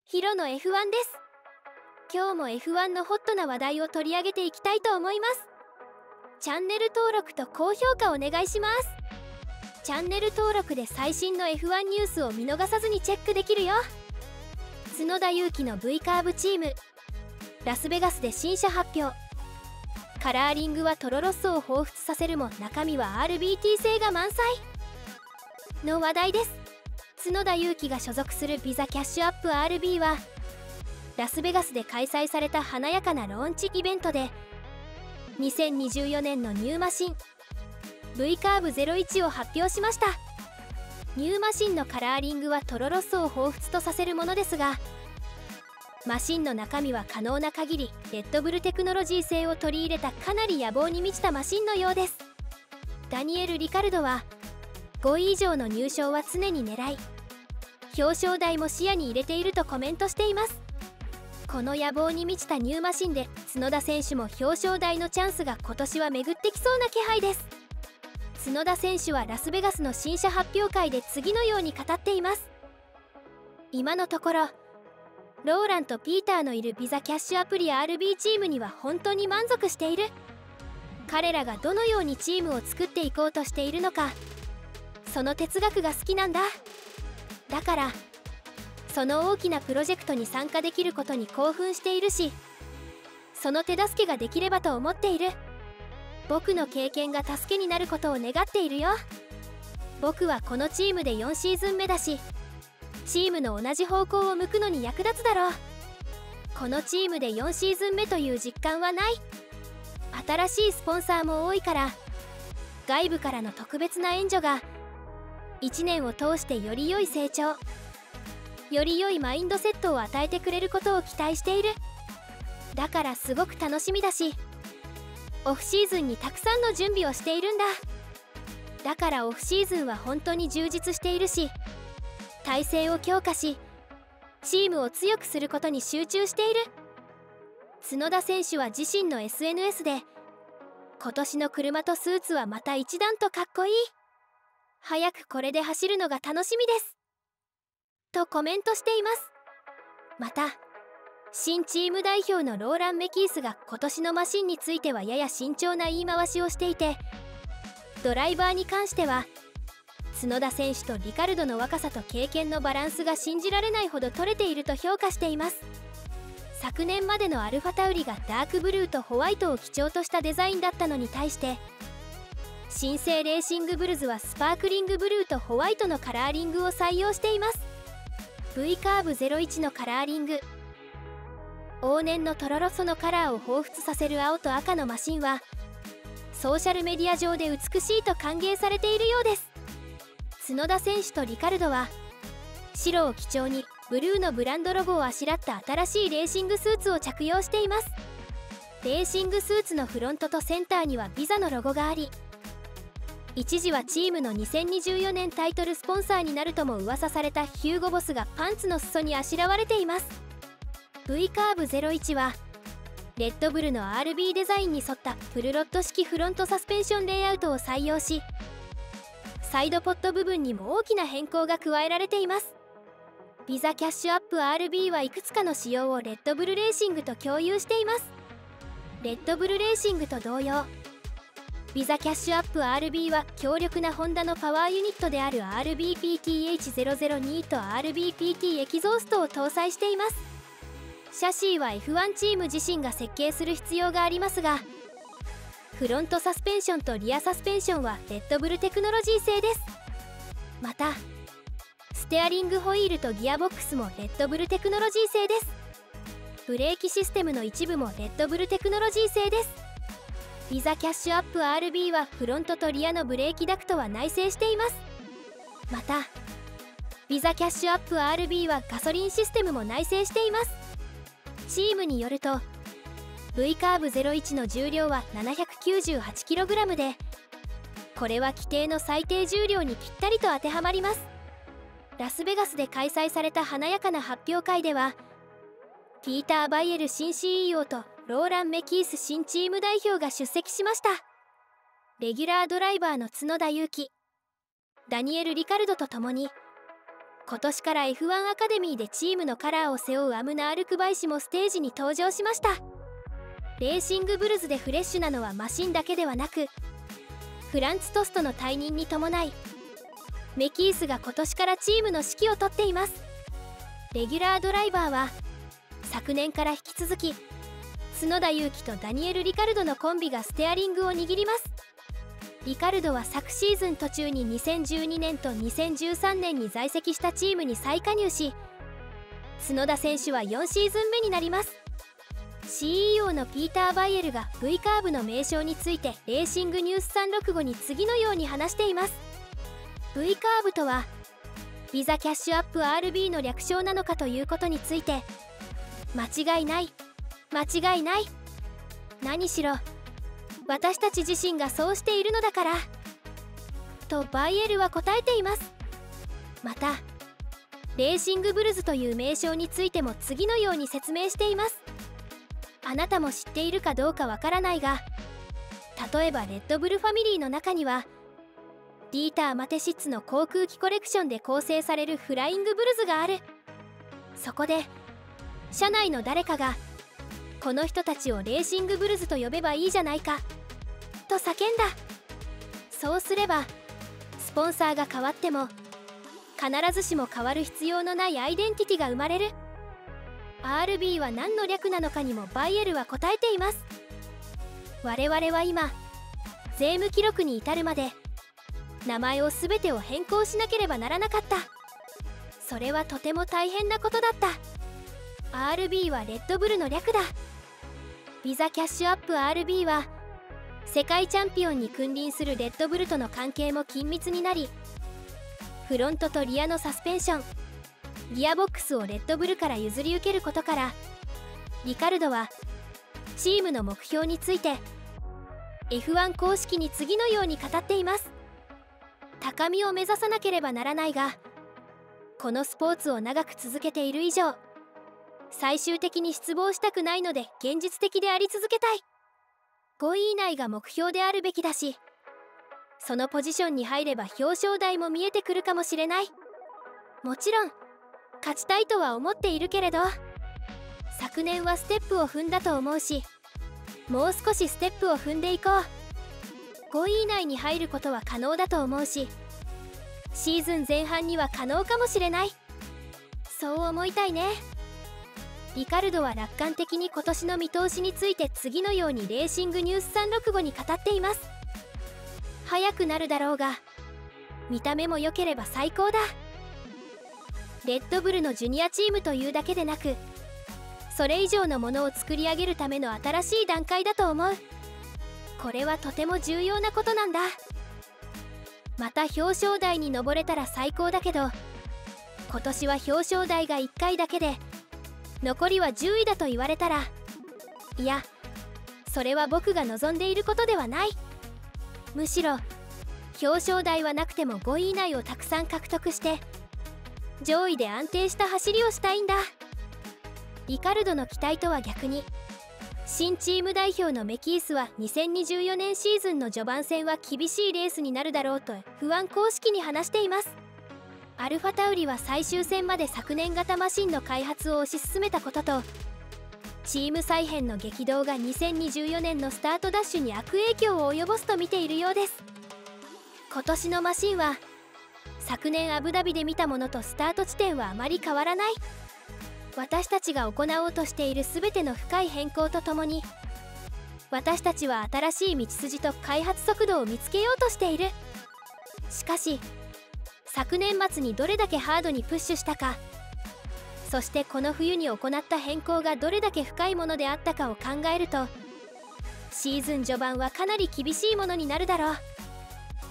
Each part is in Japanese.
ヒロの F1 です。今日も F1 のホットな話題を取り上げていきたいと思います。チャンネル登録と高評価お願いします。チャンネル登録で最新の F1 ニュースを見逃さずにチェックできるよ。角田裕樹の V カーブチーム、ラスベガスで新車発表。カラーリングはトロロッソを彷彿させるも中身は RBT 性が満載の話題です。角田裕樹が所属するビザキャッシュアップ RB はラスベガスで開催された華やかなローンチイベントで2024年のニューマシン V カーブ01を発表しました。ニューマシンのカラーリングはトロロッソを彷彿とさせるものですが、マシンの中身は可能な限りレッドブルテクノロジー製を取り入れたかなり野望に満ちたマシンのようです。ダニエル・リカルドは5位以上の入賞は常に狙い、表彰台も視野に入れているとコメントしています。この野望に満ちたニューマシンで角田選手も表彰台のチャンスが今年は巡ってきそうな気配です。角田選手はラスベガスの新車発表会で次のように語っています。今のところローランとピーターのいるビザキャッシュアプリ RB チームには本当に満足している。彼らがどのようにチームを作っていこうとしているのか、その哲学が好きなんだ。だからその大きなプロジェクトに参加できることに興奮しているし、その手助けができればと思っている。僕の経験が助けになることを願っているよ。僕はこのチームで4シーズン目だし、チームの同じ方向を向くのに役立つだろう。このチームで4シーズン目という実感はない。新しいスポンサーも多いから、外部からの特別な援助が1年を通してより良い成長、より良いマインドセットを与えてくれることを期待している。だからすごく楽しみだし、オフシーズンにたくさんの準備をしているんだ。だからオフシーズンは本当に充実しているし、体制を強化しチームを強くすることに集中している。角田選手は自身の SNS で、今年の車とスーツはまた一段とかっこいい、早くこれで走るのが楽しみですとコメントしています。また新チーム代表のローラン・メキースが今年のマシンについてはやや慎重な言い回しをしていて、ドライバーに関しては角田選手とリカルドの若さと経験のバランスが信じられないほど取れていると評価しています。昨年までのアルファタウリがダークブルーとホワイトを基調としたデザインだったのに対して、新生レーシングブルズはスパークリングブルーとホワイトのカラーリングを採用しています。 V カーブ01のカラーリング、往年のトロロッソのカラーを彷彿させる青と赤のマシンはソーシャルメディア上で美しいと歓迎されているようです。角田選手とリカルドは白を基調にブルーのブランドロゴをあしらった新しいレーシングスーツを着用しています。レーシングスーツのフロントとセンターにはビザのロゴがあり、一時はチームの2024年タイトルスポンサーになるとも噂されたヒューゴボスがパンツの裾にあしらわれています。 V カーブ01はレッドブルの RB デザインに沿ったフルロッド式フロントサスペンションレイアウトを採用し、サイドポット部分にも大きな変更が加えられています。ビザキャッシュアップ RB はいくつかの仕様をレッドブルレーシングと共有しています。レッドブルレーシングと同様、ビザキャッシュアップ RB は強力なホンダのパワーユニットである RBPTH002 と RBPT エキゾーストを搭載しています。シャシーは F1 チーム自身が設計する必要がありますが、フロントサスペンションとリアサスペンションはレッドブルテクノロジー製です。またステアリングホイールとギアボックスもレッドブルテクノロジー製です。ブレーキシステムの一部もレッドブルテクノロジー製です。ビザキャッシュアップ RB はフロントとリアのブレーキダクトは内製しています。またビザキャッシュアップ RB はガソリンシステムも内製しています。チームによると V カーブ01の重量は 798kg で、これは規定の最低重量にぴったりと当てはまります。ラスベガスで開催された華やかな発表会では、ピーター・バイエル新 CEO とローラン・メキース新チーム代表が出席しました。レギュラードライバーの角田裕樹、ダニエル・リカルドとともに今年から F1 アカデミーでチームのカラーを背負うアムナ・アルクバイ氏もステージに登場しました。レーシングブルズでフレッシュなのはマシンだけではなく、フランツ・トストの退任に伴いメキースが今年からチームの指揮を執っています。レギュラードライバーは昨年から引き続き角田裕樹とダニエル・リカルドのコンビがステアリングを握ります。リカルドは昨シーズン途中に2012年と2013年に在籍したチームに再加入し、角田選手は4シーズン目になります。 CEO のピーター・バイエルが V カーブの名称についてレーシングニュース365に次のように話しています。 V カーブとはビザキャッシュアップ RB の略称なのかということについて、間違いない、間違いない、何しろ私たち自身がそうしているのだからとバイエルは答えています。またレーシングブルズという名称についても次のように説明しています。あなたも知っているかどうかわからないが、例えばレッドブルファミリーの中にはディーター・マテシッツの航空機コレクションで構成されるフライングブルズがある。そこで社内の誰かがこの人たちをレーシングブルズと呼べばいいじゃないかと叫んだ。そうすればスポンサーが変わっても必ずしも変わる必要のないアイデンティティが生まれる。 RB は何の略なのかにもバイエルは答えています。我々は今税務記録に至るまで名前を全てを変更しなければならなかった。それはとても大変なことだった。 RB はレッドブルの略だ。ビザキャッシュアップ RB は世界チャンピオンに君臨するレッドブルとの関係も緊密になり、フロントとリアのサスペンション、ギアボックスをレッドブルから譲り受けることから、リカルドはチームの目標について F1 公式に次のように語っています。高みを目指さなければならないが、このスポーツを長く続けている以上最終的に失望したくないので現実的であり続けたい。5位以内が目標であるべきだし、そのポジションに入れば表彰台も見えてくるかもしれない。もちろん勝ちたいとは思っているけれど、昨年はステップを踏んだと思うし、もう少しステップを踏んでいこう。5位以内に入ることは可能だと思うし、シーズン前半には可能かもしれない。そう思いたいね。リカルドは楽観的に今年の見通しについて次のようにレーシングニュース365に語っています。速くなるだろうが見た目も良ければ最高だ。レッドブルのジュニアチームというだけでなく、それ以上のものを作り上げるための新しい段階だと思う。これはとても重要なことなんだ。また表彰台に上れたら最高だけど、今年は表彰台が1回だけで残りは10位だと言われたら、いや、それは僕が望んでいることではない。むしろ表彰台はなくても5位以内をたくさん獲得して上位で安定した走りをしたいんだ。リカルドの期待とは逆に、新チーム代表のメキースは2024年シーズンの序盤戦は厳しいレースになるだろうと不安公式に話しています。アルファタウリは最終戦まで昨年型マシンの開発を推し進めたことと、チーム再編の激動が2024年のスタートダッシュに悪影響を及ぼすと見ているようです。今年のマシンは昨年アブダビで見たものとスタート地点はあまり変わらない。私たちが行おうとしている全ての深い変更とともに、私たちは新しい道筋と開発速度を見つけようとしている。しかし昨年末にどれだけハードにプッシュしたか、そしてこの冬に行った変更がどれだけ深いものであったかを考えると、シーズン序盤はかなり厳しいものになるだろう。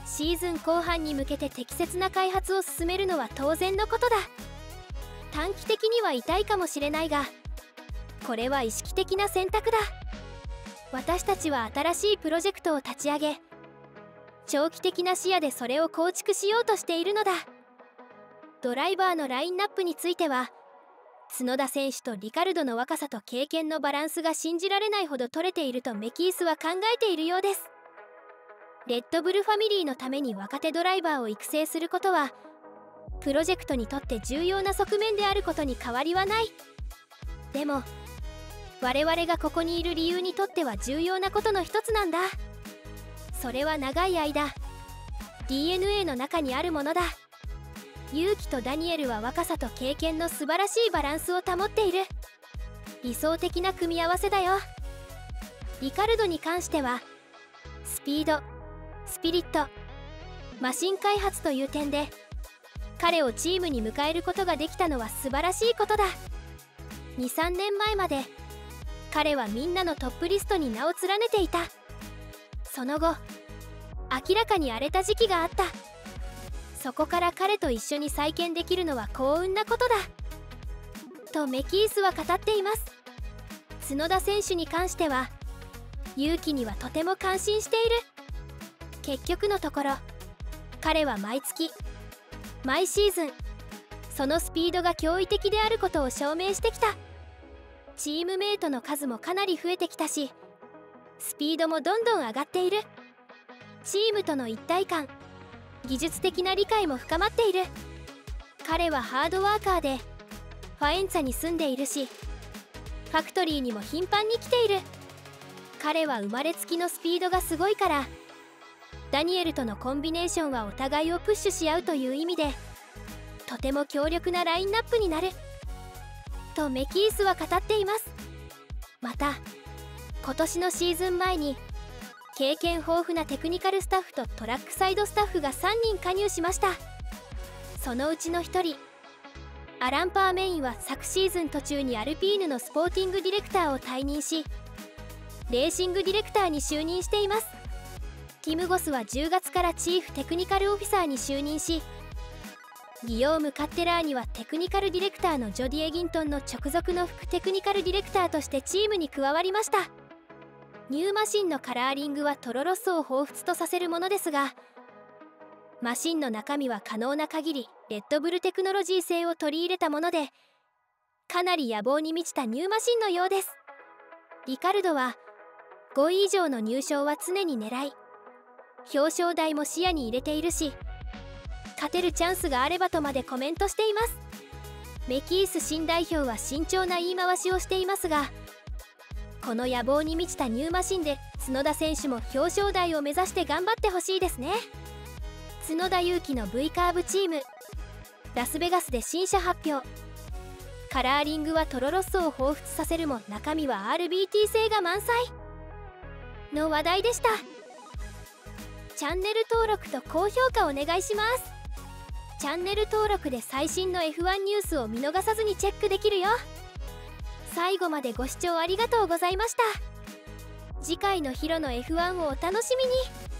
シーズン後半に向けて適切な開発を進めるのは当然のことだ。短期的には痛いかもしれないが、これは意識的な選択だ。私たちは新しいプロジェクトを立ち上げ、長期的な視野でそれを構築しようとしているのだ。ドライバーのラインナップについては、角田選手とリカルドの若さと経験のバランスが信じられないほど取れているとメキースは考えているようです。レッドブルファミリーのために若手ドライバーを育成することはプロジェクトにとって重要な側面であることに変わりはない。でも我々がここにいる理由にとっては重要なことの一つなんだ。それは長い間 DNA の中にあるものだ。ユキとダニエルは若さと経験の素晴らしいバランスを保っている。理想的な組み合わせだよ。リカルドに関してはスピード、スピリット、マシン開発という点で彼をチームに迎えることができたのは素晴らしいことだ。2、3年前まで彼はみんなのトップリストに名を連ねていた。その後明らかに荒れた時期があった。そこから彼と一緒に再建できるのは幸運なことだとメキースは語っています。角田選手に関しては勇気にはとても感心している。結局のところ彼は毎月毎シーズンそのスピードが驚異的であることを証明してきた。チームメイトの数もかなり増えてきたしスピードもどんどん上がっている。チームとの一体感、技術的な理解も深まっている。彼はハードワーカーでファエンツァに住んでいるしファクトリーにも頻繁に来ている。彼は生まれつきのスピードがすごいからダニエルとのコンビネーションはお互いをプッシュし合うという意味でとても強力なラインナップになるとメキースは語っています。また今年のシーズン前に経験豊富なテクニカルスタッフとトラックサイドスタッフが3人加入しました。そのうちの1人アラン・パーメインは昨シーズン途中にアルピーヌのスポーティングディレクターを退任しレーシングディレクターに就任しています。ティム・ゴスは10月からチーフテクニカルオフィサーに就任しギヨーム・カッテラーにはテクニカルディレクターのジョディ・エギントンの直属の副テクニカルディレクターとしてチームに加わりました。ニューマシンのカラーリングはトロロッソを彷彿とさせるものですがマシンの中身は可能な限りレッドブルテクノロジー製を取り入れたものでかなり野望に満ちたニューマシンのようです。リカルドは5位以上の入賞は常に狙い表彰台も視野に入れているし勝てるチャンスがあればとまでコメントしています。メキース新代表は慎重な言い回しをしていますがこの野望に満ちたニューマシンで角田選手も表彰台を目指して頑張ってほしいですね。角田裕樹の V カーブチームラスベガスで新車発表。カラーリングはトロロッソを彷彿させるも中身は RBT 性が満載の話題でした。チャンネル登録と高評価お願いします。チャンネル登録で最新の F1 ニュースを見逃さずにチェックできるよ。最後までご視聴ありがとうございました。次回のヒロの F1 をお楽しみに。